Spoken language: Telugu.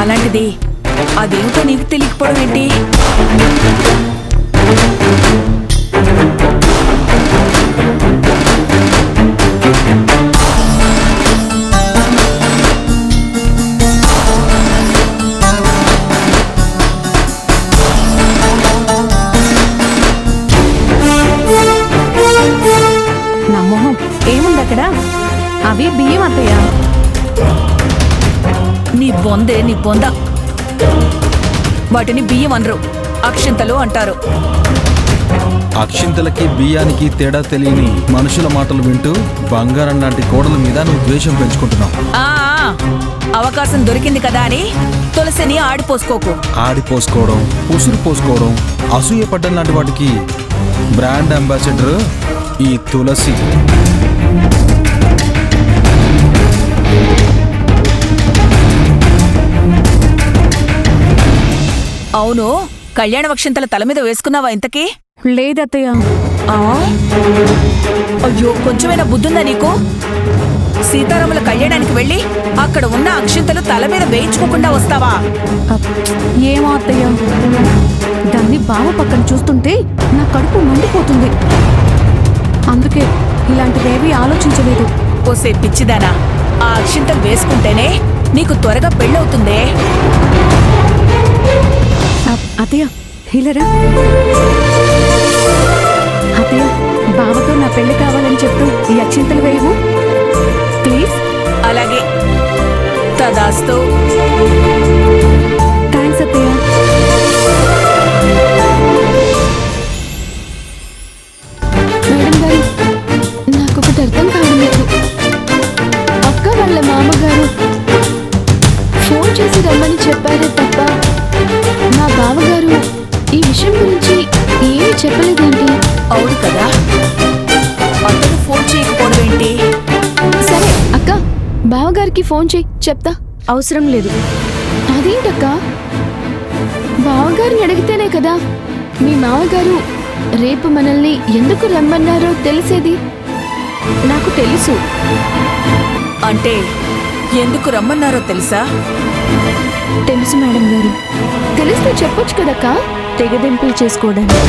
అలాంటిది అదేమిటో నీకు తెలియకపోవడం ఏంటి? నా మొహం ఏముంది అక్కడ? అవి బియ్యం అత్తయ్య. నీ బొందే నీ బొంద. వాటిని బియ్యం అనరు, అక్షింతలు అంటారు. అక్షింతలకి బియ్యానికి తేడా తెలియని మనుషుల మాటలు వింటూ బంగారం లాంటి కోడల మీద నువ్వు ద్వేషం పెంచుకుంటున్నావు. అవకాశం దొరికింది కదా అని తులసిని ఆడిపోసుకోకు. ఆడిపోసుకోవడం, ఉసురు పోసుకోవడం, అసూయ పడ్డం లాంటి వాటికి బ్రాండ్ అంబాసిడర్ ఈ తులసి. అవును, కళ్యాణ వక్షంతల తల మీద వేసుకున్నావా ఇంతకీ? లేదత్తయ్య. అయ్యో, కొంచెమైనా బుద్ధుందా నీకు? సీతారాముల కళ్యాణానికి వెళ్ళి అక్కడ ఉన్న అక్షింతలు తల మీద వేయించుకోకుండా వస్తావా? ఏమో అత్తయ్య, దాన్ని బావ పక్కన చూస్తుంటే నా కడుపు మండిపోతుంది. అందుకే ఇలాంటివేవీ ఆలోచించలేదు. ఓసే పిచ్చిదానా, ఆ అక్షింతలు వేసుకుంటేనే నీకు త్వరగా పెళ్ళవుతుందే. అత్తయ్య ఇలారా. అత్తయ్య, బావతో నా పెళ్లి కావాలని చెప్తూ ఈ అక్షింతలు వేయవు ప్లీజ్. అలాగే, తదాస్తు. థ్యాంక్స్ అత్తయ్య. మేడం గారు, నాకొకటి అర్థం కావడం లేదు. అక్క వాళ్ళ మామగారు ఫోన్ చేసి రమ్మని చెప్పారే తప్ప మా బావగారు ఈ విషయం గురించి ఏమీ చెప్పలేదేంటి? అవును కదా, అతను ఫోన్ చేయకపోవడం ఏంటి? సరే అక్క, బావగారికి ఫోన్ చేయి, చెప్తా. అవసరం లేదు. అదేంటక్క, బావగారిని అడిగితేనే కదా మీ మామగారు రేపు మనల్ని ఎందుకు రమ్మన్నారో తెలిసేది. నాకు తెలుసు. అంటే ఎందుకు రమ్మన్నారో తెలుసా? తెలుసు మేడం గారు. తెలిస్తే చెప్పొచ్చు కదక్కా. తెగదెంపులు చేసుకోవడానికి.